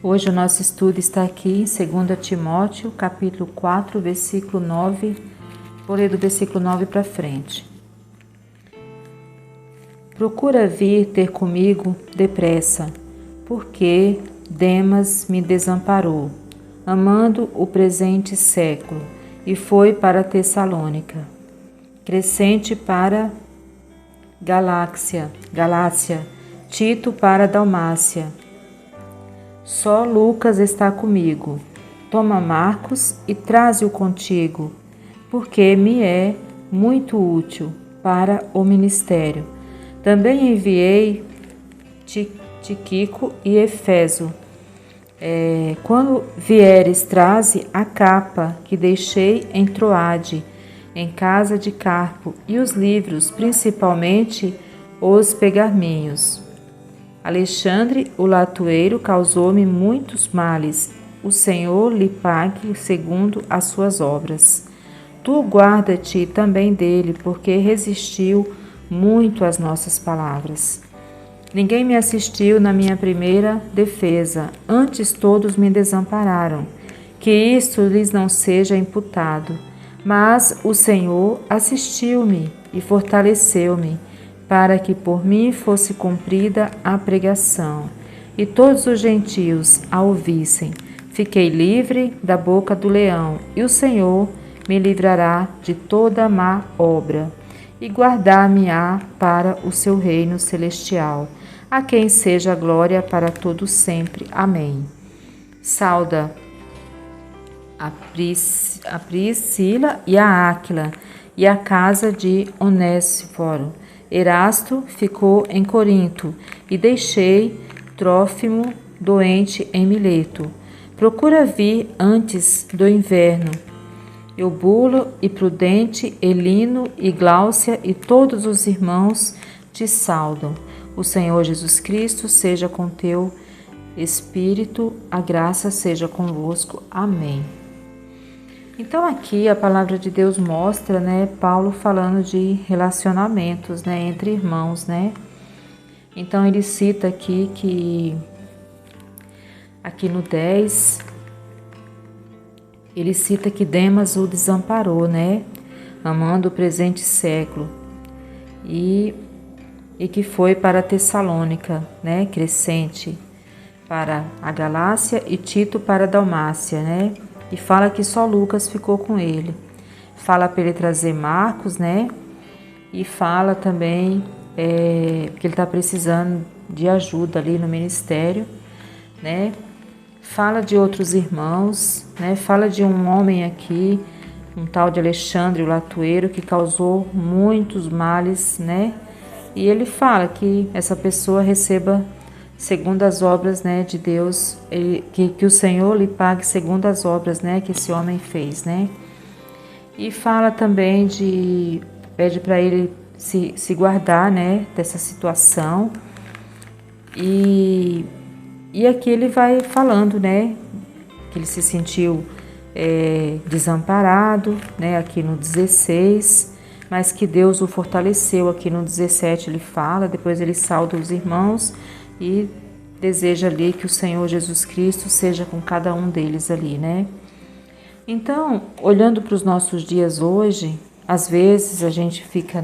Hoje o nosso estudo está aqui em 2 Timóteo, capítulo 4, versículo 9. Vou ler do versículo 9 para frente. Procura vir ter comigo depressa, porque Demas me desamparou, amando o presente século, e foi para Tessalônica. Crescente para Galácia, Tito para Dalmácia. Só Lucas está comigo. Toma Marcos e traze-o contigo, porque me é muito útil para o ministério. Também enviei Tíquico e Efeso. Quando vieres, traze a capa que deixei em Troade, em casa de Carpo, e os livros, principalmente os pergaminhos. Alexandre, o latoeiro, causou-me muitos males. O Senhor lhe pague segundo as suas obras. Tu guarda-te também dele, porque resistiu muito às nossas palavras. Ninguém me assistiu na minha primeira defesa, antes todos me desampararam. Que isto lhes não seja imputado. Mas o Senhor assistiu-me e fortaleceu-me, para que por mim fosse cumprida a pregação, e todos os gentios a ouvissem. Fiquei livre da boca do leão, e o Senhor me livrará de toda má obra, e guardar-me-á para o seu reino celestial, a quem seja a glória para todo sempre. Amém. Sauda a Priscila e a Áquila, e a casa de Onésiforo. Erasto ficou em Corinto, e deixei Trófimo doente em Mileto. Procura vir antes do inverno. Eubulo e Prudente, Elino e Gláucia e todos os irmãos te saudam. O Senhor Jesus Cristo seja com teu espírito, a graça seja convosco. Amém. Então aqui a palavra de Deus mostra, Paulo falando de relacionamentos, entre irmãos, Então ele cita aqui que, aqui no 10, ele cita que Demas o desamparou, amando o presente século, e que foi para Tessalônica, Crescente para a Galácia e Tito para a Dalmácia, E fala que só Lucas ficou com ele. Fala para ele trazer Marcos, E fala também que ele está precisando de ajuda ali no ministério, Fala de outros irmãos, Fala de um homem aqui, um tal de Alexandre, o latoeiro, que causou muitos males, E ele fala que essa pessoa receba segundo as obras, de Deus, que o Senhor lhe pague segundo as obras, que esse homem fez, E fala também pede para ele se guardar, dessa situação. E aqui ele vai falando, que ele se sentiu desamparado, aqui no 16, mas que Deus o fortaleceu. Aqui no 17 ele fala, depois ele sauda os irmãos e deseja ali que o Senhor Jesus Cristo seja com cada um deles ali, Então, olhando para os nossos dias hoje, às vezes a gente fica,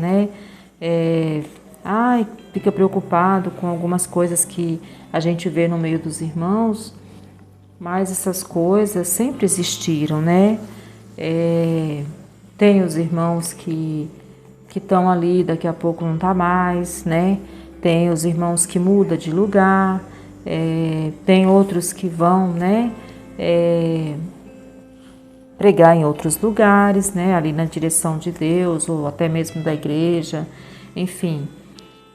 fica preocupado com algumas coisas que a gente vê no meio dos irmãos, mas essas coisas sempre existiram, Tem os irmãos que estão ali, daqui a pouco não tá mais, Tem os irmãos que mudam de lugar, tem outros que vão, pregar em outros lugares, ali na direção de Deus, ou até mesmo da igreja, enfim.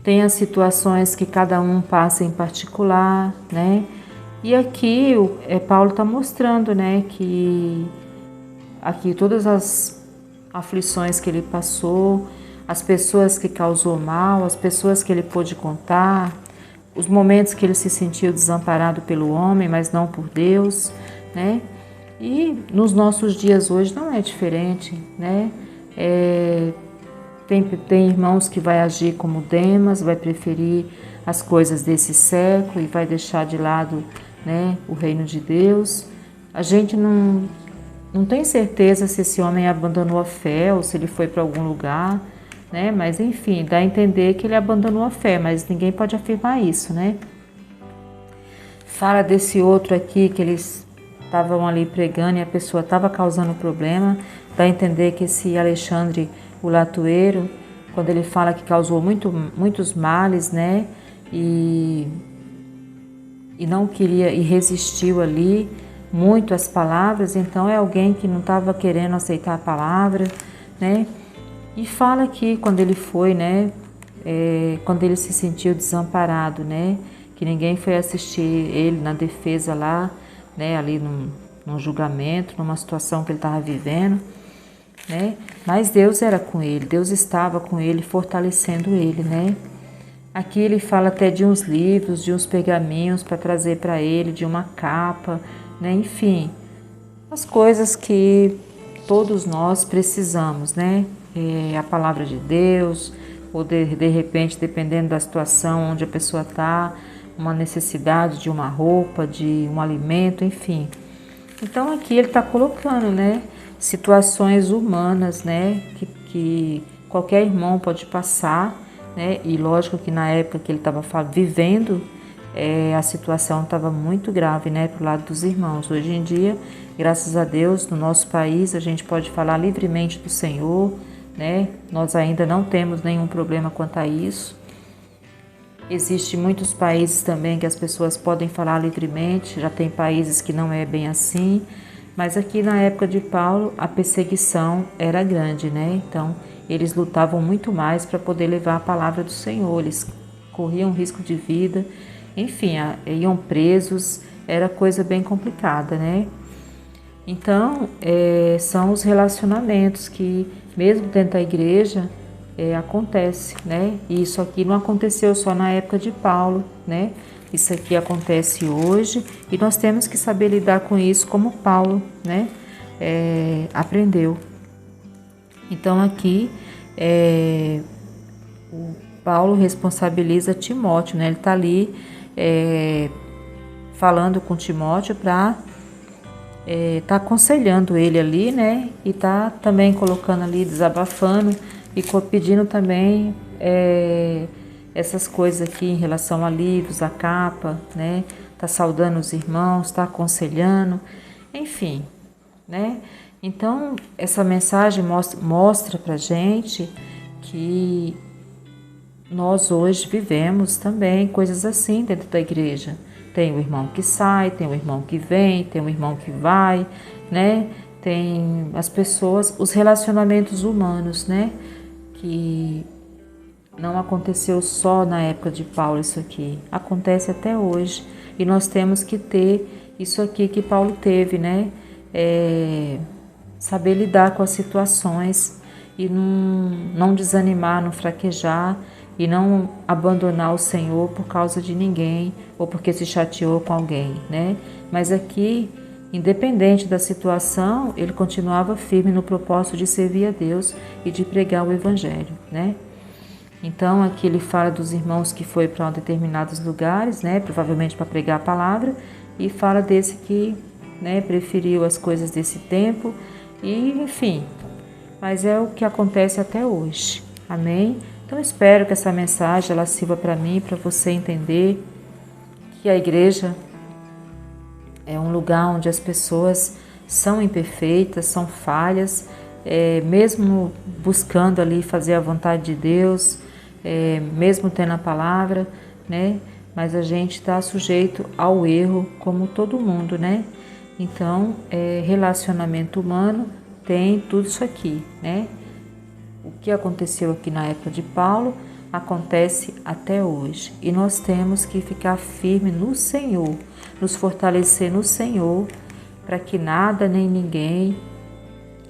Tem as situações que cada um passa em particular, E aqui Paulo está mostrando, que aqui todas as aflições que ele passou, as pessoas que causou mal, as pessoas que ele pôde contar, os momentos que ele se sentiu desamparado pelo homem, mas não por Deus, E nos nossos dias hoje não é diferente, Tem irmãos que vai agir como Demas, vai preferir as coisas desse século e vai deixar de lado né, o reino de Deus. A gente não tem certeza se esse homem abandonou a fé ou se ele foi para algum lugar, né? Mas enfim, dá a entender que ele abandonou a fé, mas ninguém pode afirmar isso, né? Fala desse outro aqui que eles estavam ali pregando e a pessoa estava causando problema. Dá a entender que esse Alexandre, o latoeiro, quando ele fala que causou muitos males, né? E não queria e resistiu ali muito às palavras, então é alguém que não estava querendo aceitar a palavra, né? E fala que quando ele foi, né? Quando ele se sentiu desamparado, né? Que ninguém foi assistir ele na defesa lá, né? Ali num julgamento, numa situação que ele estava vivendo, né? Mas Deus era com ele, Deus estava com ele, fortalecendo ele, né? Aqui ele fala até de uns livros, de uns pergaminhos para trazer para ele, de uma capa, né? Enfim, as coisas que todos nós precisamos, né? A palavra de Deus, ou de repente, dependendo da situação onde a pessoa está, uma necessidade de uma roupa, de um alimento, enfim. Então aqui ele está colocando, né? Situações humanas, né? Que qualquer irmão pode passar, né? E lógico que na época que ele estava vivendo, a situação estava muito grave, né, para o lado dos irmãos. Hoje em dia, graças a Deus, no nosso país, a gente pode falar livremente do Senhor, né? Nós ainda não temos nenhum problema quanto a isso. Existem muitos países também que as pessoas podem falar livremente, já tem países que não é bem assim, mas aqui na época de Paulo, a perseguição era grande, né? Então, eles lutavam muito mais para poder levar a palavra do Senhor, eles corriam risco de vida, enfim, iam presos, era coisa bem complicada, né? Então, são os relacionamentos que, mesmo dentro da igreja, acontece, né? E isso aqui não aconteceu só na época de Paulo, né? Isso aqui acontece hoje e nós temos que saber lidar com isso como Paulo, né? Aprendeu. Então, aqui, o Paulo responsabiliza Timóteo, né? Ele está ali falando com Timóteo para tá aconselhando ele ali, né? E tá também colocando ali, desabafando e pedindo também essas coisas aqui em relação a livros, a capa, né? Tá saudando os irmãos, tá aconselhando, enfim, né? Então, essa mensagem mostra pra gente que nós hoje vivemos também coisas assim dentro da igreja. Tem o irmão que sai, tem o irmão que vem, tem o irmão que vai, né? Tem as pessoas, os relacionamentos humanos, né? Que não aconteceu só na época de Paulo isso aqui, acontece até hoje. E nós temos que ter isso aqui que Paulo teve, né? Saber lidar com as situações e não desanimar, não fraquejar e não abandonar o Senhor por causa de ninguém ou porque se chateou com alguém, né? Mas aqui, independente da situação, ele continuava firme no propósito de servir a Deus e de pregar o Evangelho, né? Então, aqui ele fala dos irmãos que foi para determinados lugares, né? Provavelmente para pregar a palavra, e fala desse que, né, preferiu as coisas desse tempo e, enfim, mas é o que acontece até hoje, amém? Então, espero que essa mensagem ela sirva para mim, para você entender que a igreja é um lugar onde as pessoas são imperfeitas, são falhas, mesmo buscando ali fazer a vontade de Deus, mesmo tendo a palavra, né? Mas a gente está sujeito ao erro como todo mundo, né? Então, relacionamento humano tem tudo isso aqui, né? O que aconteceu aqui na época de Paulo acontece até hoje. E nós temos que ficar firme no Senhor, nos fortalecer no Senhor, para que nada nem ninguém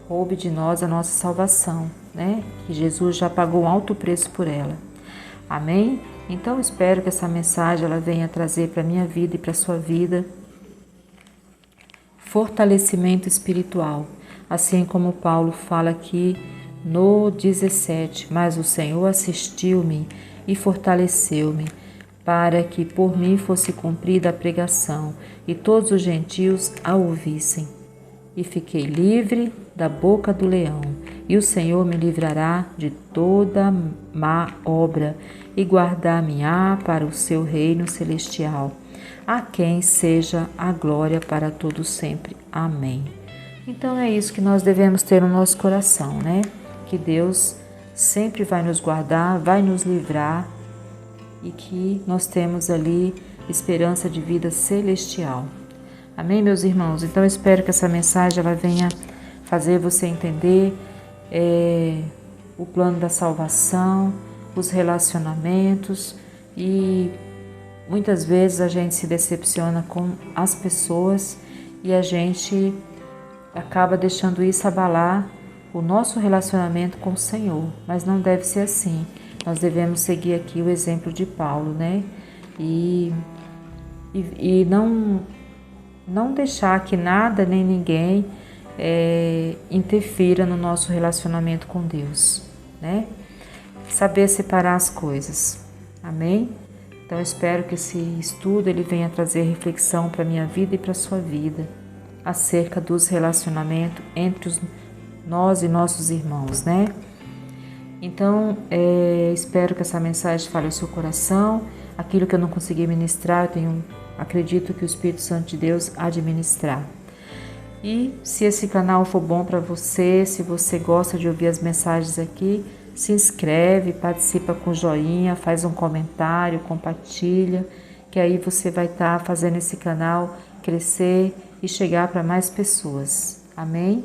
roube de nós a nossa salvação, né? Que Jesus já pagou um alto preço por ela. Amém? Então, espero que essa mensagem ela venha trazer para a minha vida e para a sua vida fortalecimento espiritual. Assim como Paulo fala aqui no 17, mas o Senhor assistiu-me e fortaleceu-me, para que por mim fosse cumprida a pregação e todos os gentios a ouvissem. E fiquei livre da boca do leão, e o Senhor me livrará de toda má obra e guardar-me-á para o seu reino celestial, a quem seja a glória para todo sempre. Amém. Então é isso que nós devemos ter no nosso coração, né? Que Deus sempre vai nos guardar, vai nos livrar e que nós temos ali esperança de vida celestial. Amém, meus irmãos? Então eu espero que essa mensagem ela venha fazer você entender o plano da salvação, os relacionamentos, e muitas vezes a gente se decepciona com as pessoas e a gente acaba deixando isso abalar o nosso relacionamento com o Senhor, mas não deve ser assim. Nós devemos seguir aqui o exemplo de Paulo, né? E não deixar que nada nem ninguém interfira no nosso relacionamento com Deus, né? Saber separar as coisas. Amém? Então eu espero que esse estudo ele venha trazer reflexão para a minha vida e para a sua vida acerca dos relacionamentos entre nós e nossos irmãos, né? Então, espero que essa mensagem fale ao seu coração. Aquilo que eu não consegui ministrar, acredito que o Espírito Santo de Deus há de ministrar. E se esse canal for bom para você, se você gosta de ouvir as mensagens aqui, se inscreve, participa com joinha, faz um comentário, compartilha, que aí você vai estar fazendo esse canal crescer e chegar para mais pessoas. Amém?